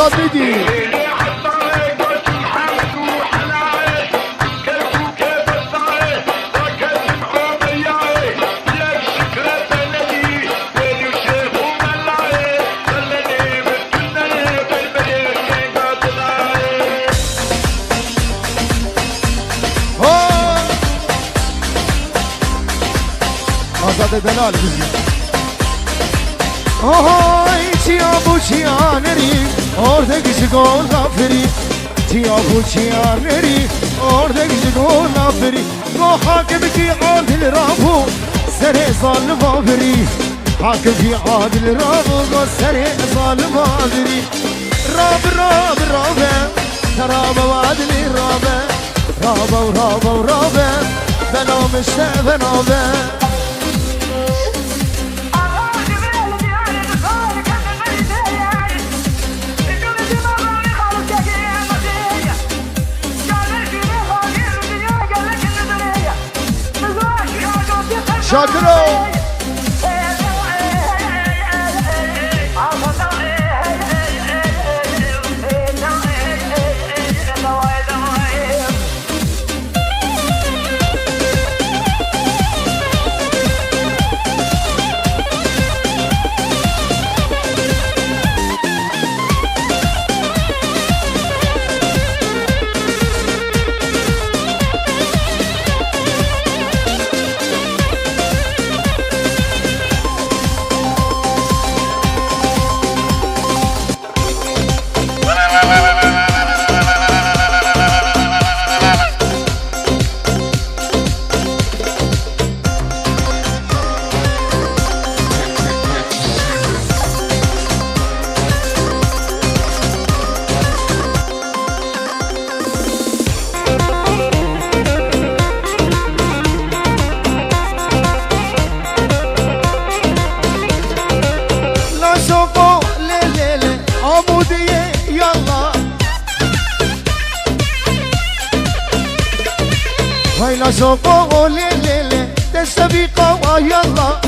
عابدي آزاد دلال بزی آهای چیا بو چیا نری orada kişi gol laferi Tiya bu çiya neri orada kişi gol laferi Go hakim ki adil rabu sere zalim averi Hakim ki adil rabu go sere zalim averi Rab rab rabe Terabe vadili rabe Rabe rabe rabe Benam işte benabe Şakiro Hayla şoko le le le Teştabika wa yalla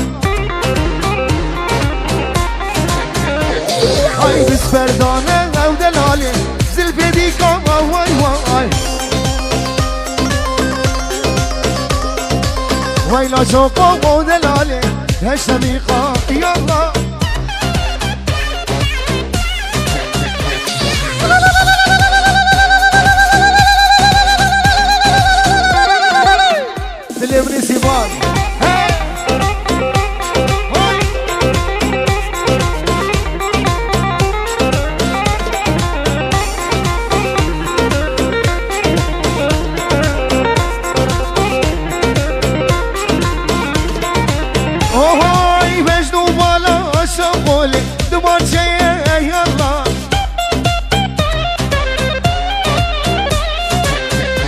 Hay biz perdane ev delali Zilfedika wa vay vay Hayla şoko wa delali Teştabika yalla Delivery Sivan Hey Oh hay beş numara aşağı gole Duman şeye yallah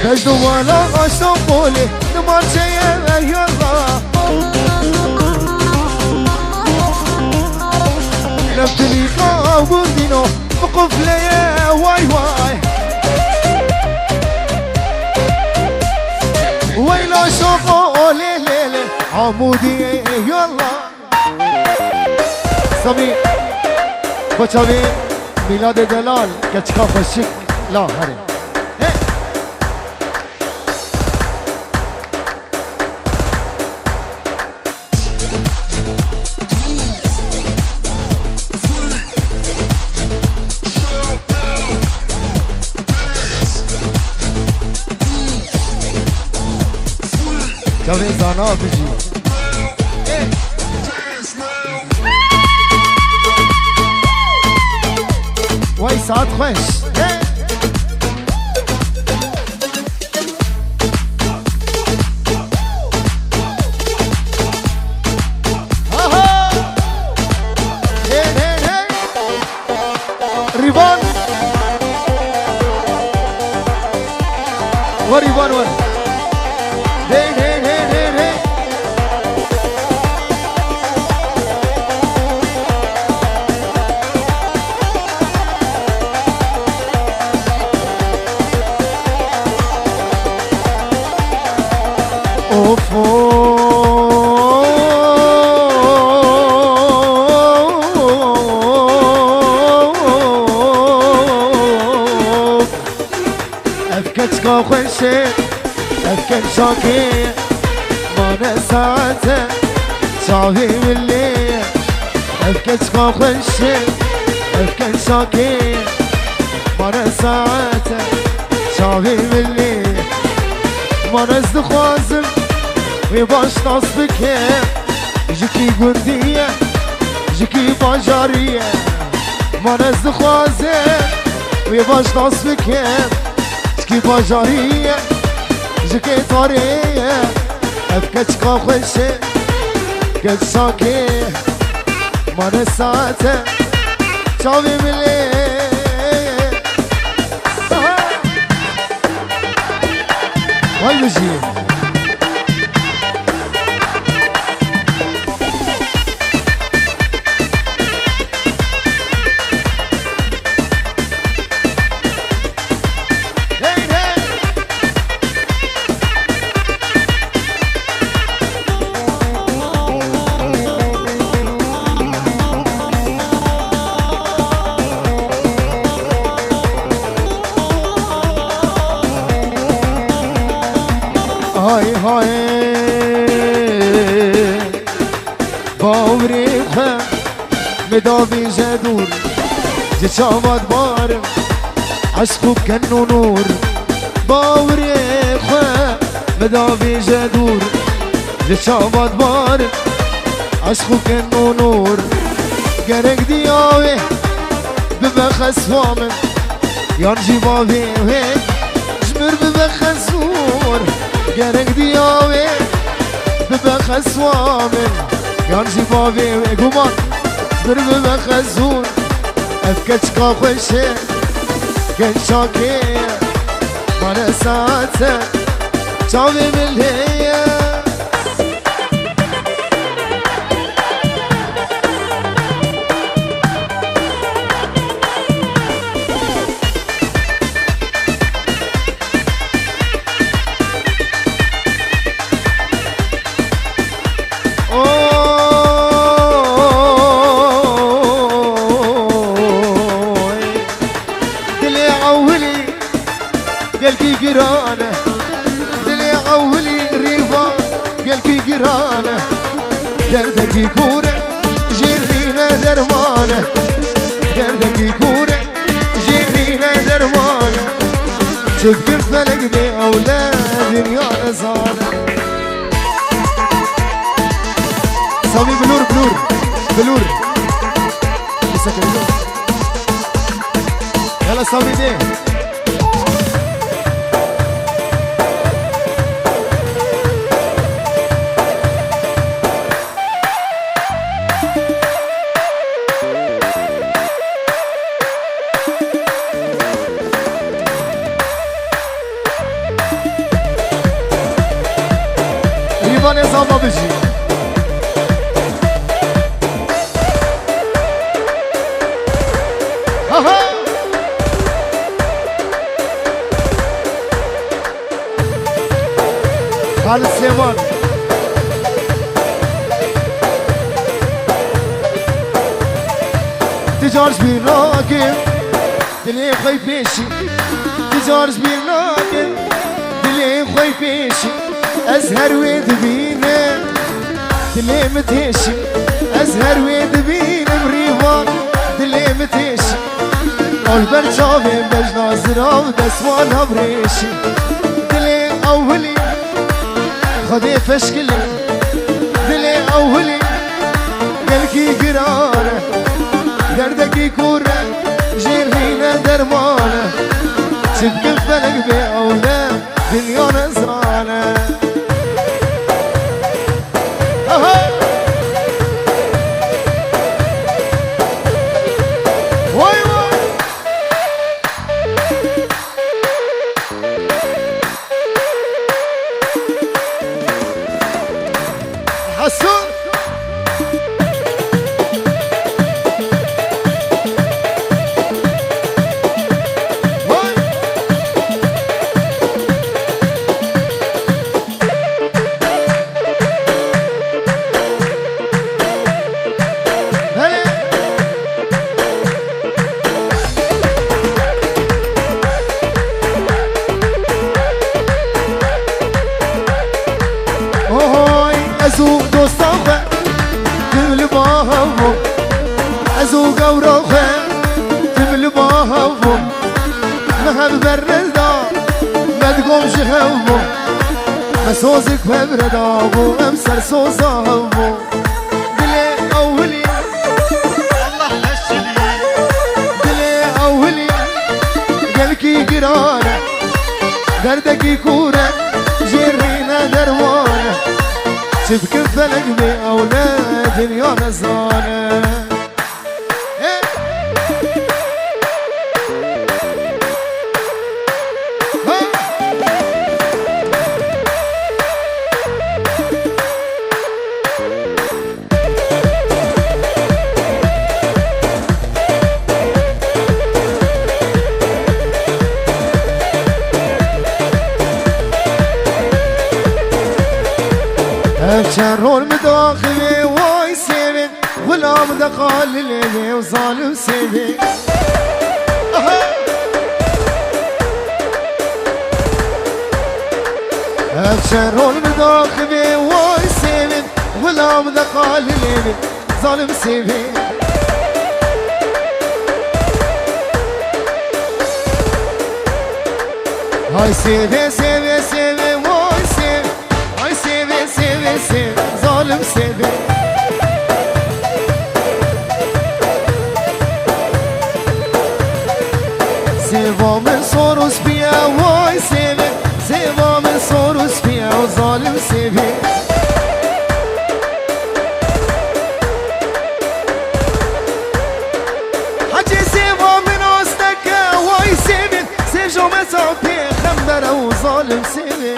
Beş numara aşağı gole Duman şeye yallah Leftelik avundino Bukufleye vay vay Vayla şoko le le le Amudiye yallah Sami Koçavi Milad Delal Geç kafa şık La harim Cavez ana bici Vay saat خوش ريبان وريبان ور Hey hey hey hey hey الشيء أفكر شاكي ما نساته صافي من الليل أفكر خوخ الشيء أفكر شاكي ما نساته صافي من الليل ما نزد خوازم ويباش نصبك جكي قندية جكي باجارية ما نزد خوازم ويباش نصبك جكي باجارية جكي طارية أفكت خوخشة قد شاكي ما نساته شاوي مليه هاي بجي هاي هاي باوريخه مدافي جدور جشامات بارم عشقو كنو نور باوريخه مدافي جدور جشامات بارم عشقو كنو نور قرق دياوي ببخس فامن يانجي بابي وهيك جمر ببخس نور قرق دياوي ببخس وامن يانجي بابي وقمان جمر ببخس نور أفكتش قاخوشي كن شاكي ما نساته شاوي من هي قلبي قرانه دلي عولي ريفا قلبي قرانه دردك يكونه جيرينا درمانه دردك يكونه جيرينا درمانه تفكر فلك بي اولاد يا نزانه سامي بلور بلور بلور لسه بلور يلا سامي دي نظام بجي ها خالد سليمان تجارش بين راكب دلي خوي بيشي تجارش بين راكب دلي خوي بيشي أزهر ويدبينه دلي متهشي أزهر ويدبينه بريفان دلي متهشي قلبر شافين بجنا زراو دسوانا بريشي دلي أولي خدي فشكلي دلي أولي قلكي قرانه دردكي كوره جيرهينا درمانه سبك الفلك بأولا دنيا نزرانه حسون قورخه تمل باهفو مهب برندا ما تقوم شخفو مسوزك ببردا بو امسر سوزاهو دلي اولي الله هالشلي دلي اولي قلكي قرانه دردك كوره جرينا دروانه شبك فلك بأولاد يا نزانه شرور مداخلي واي سيبي ولا مدقال ليبي وظالم سيبي شرور مداخلي واي سيبي ولا مدقال ليبي ظالم سيبي هاي سيبي سيبي سيبي واي سيبي هاي سيبي سيبي سيبي ظالم سيبي سيبا من صوروس بيا واي سيبي سيبا من صوروس بيا وظالم سيبي حجي سيبا من أصدقاء واي سيبي سيجو مسعبي خمبرة وظالم سيبي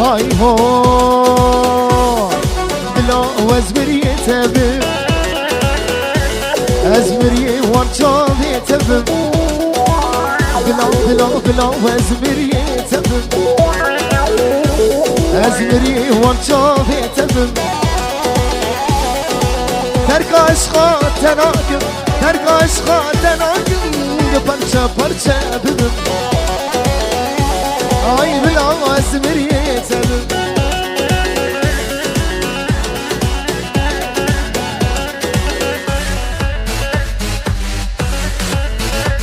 هاي هو بلا وزبري تبم أزمري وانشاذي تبم بلا بلا بلا وزبري تبم أزمري وانشاذي تبم ترك عشقا تناقم ترك عشقا تناقم برشا برشا ببم هاي بلا وزبري تبم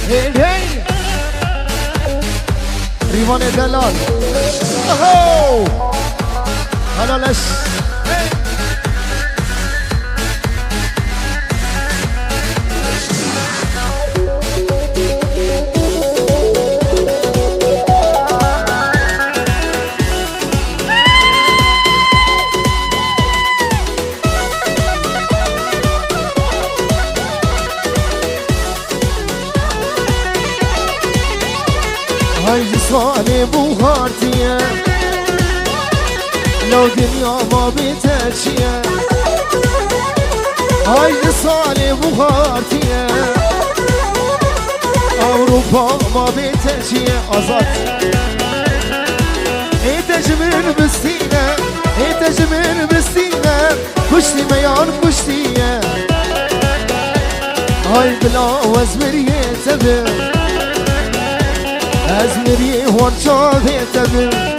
هي هي ريفان دلال اهو هلا لش هاي جسماني بوهارتيه لو دنيا ما بتشيه هاي جسماني بوهارتيه أوروبا ما بتشيه أزات إتجمن بستينة إتجمن بستينة كشتي ميان كشتيه هاي بلا وزمريه تبر أزمري وانشاذي تبر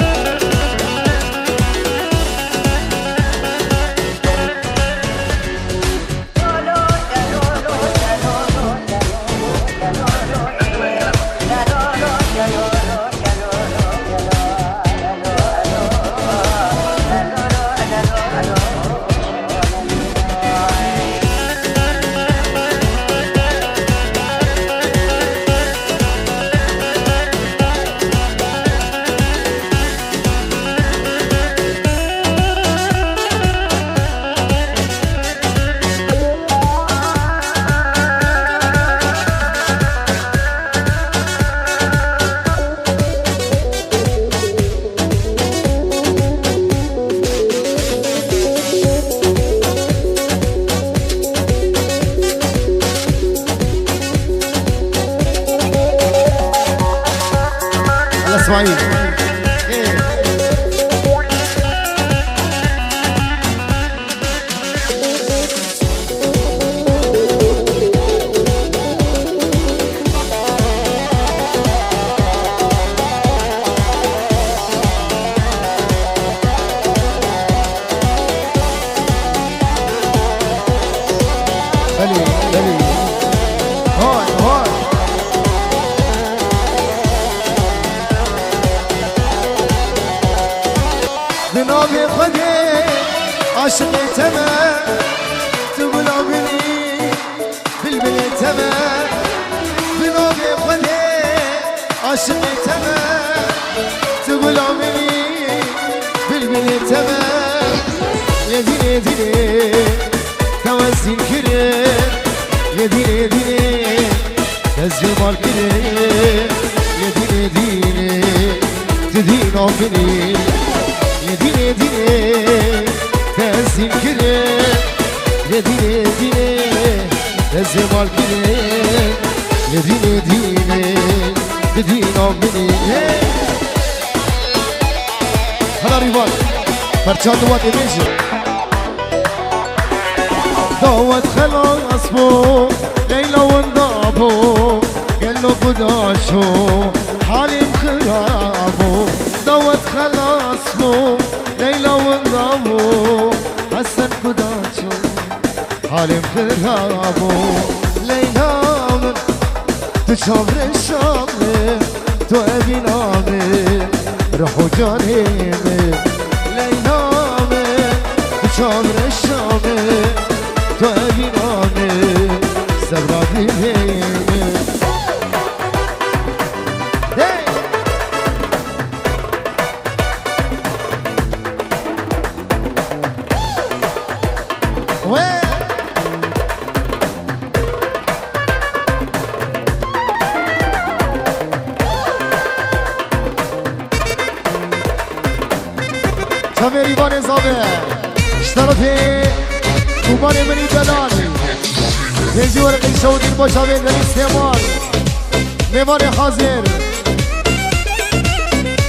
اسماعيل إيه. بلي بلي هاي هاي بنابي خدي عاشق تمام تقول عبني بالبلي تمام بنابي خدي عاشق تمام تقول عبني بالبلي تمام يا ديني ديني توزين كريم يا ديني ديني تزجمال كريم يا ديني ديني تدين عبني يا ديني ديني تزجم كريم يا ديني ديني تزجمال كريم يا ديني ديني تدين عبني هلا ريفال فرشان دوات إيميجي دوت خلاص بو ليلى وانضابو قال له قداشو حالي مخرابو دوت خلاص بو ليلى وانضابو حسن قداشو حالي مخرابو ليلى من تشابر الشامل تو ابي نامي روحو جانيمي ليلى من تشابر الشامل تو ابي نامي سبرادي هيمي شاميري باني صابر اشترفي كوباني مني دلالي يجي ورقي سعودي المشاوير للاستعمال ميماني حاضر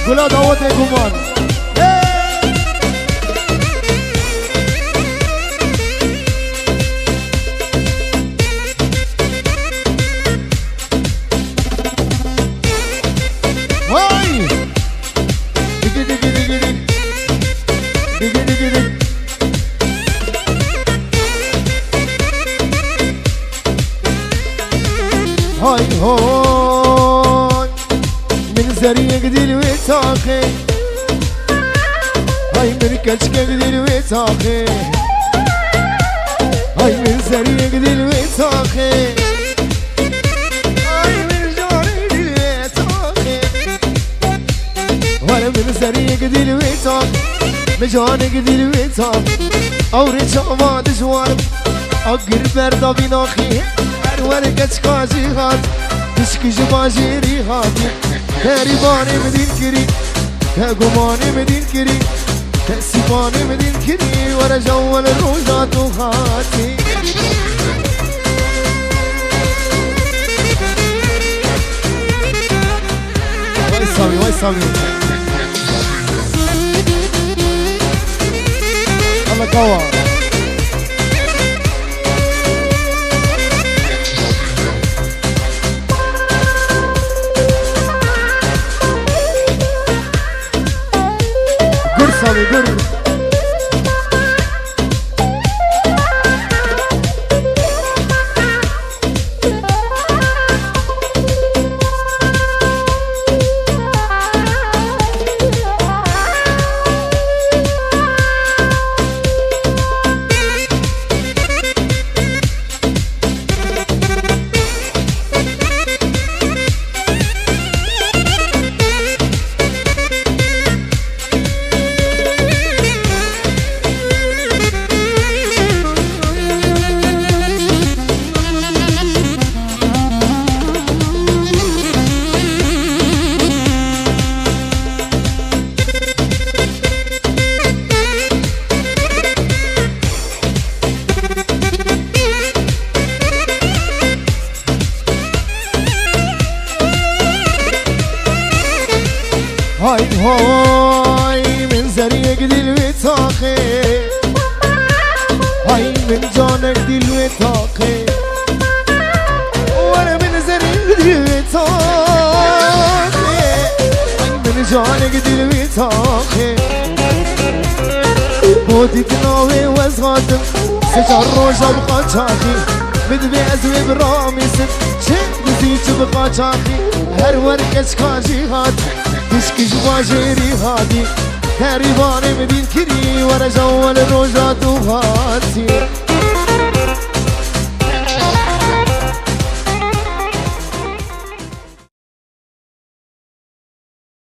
قولا دعوتي كوبان هاي دقي دقي دقي دقي دقي دقي دقي هاي هاي من زريق دي ويتاخي هاي من كشك دي ويتاخي هاي من زريق دي ويتاخي هاي من جاري دي ويتاخي ولا من زريق دي ويتاخي مجانك دي ويتاخي اوري شعبان دشوار اقر بردا بناخي ورقت كاجي هات تشكي جماجيري هاتي تقريباني مدين كري تقوماني مدين كري تقسيباني مدين كري ورا جوال الروجات وهاتي ويسامي ويسامي الله قوى صلي قر هاي هاي من زريق دي الوثاقي هاي من جانك دي الوثاقي وانا من زريق دي الوثاقي هاي من جانك دي الوثاقي بودك ناوي وزغاتم سجر روجا بقى شاخي مدبعز وبرامسن شنقزي تبقى شاخي هر ورقش كاجي هات تشكش باجيري هادي تاريباني مبين كري ورا جوال روجا دوهاتي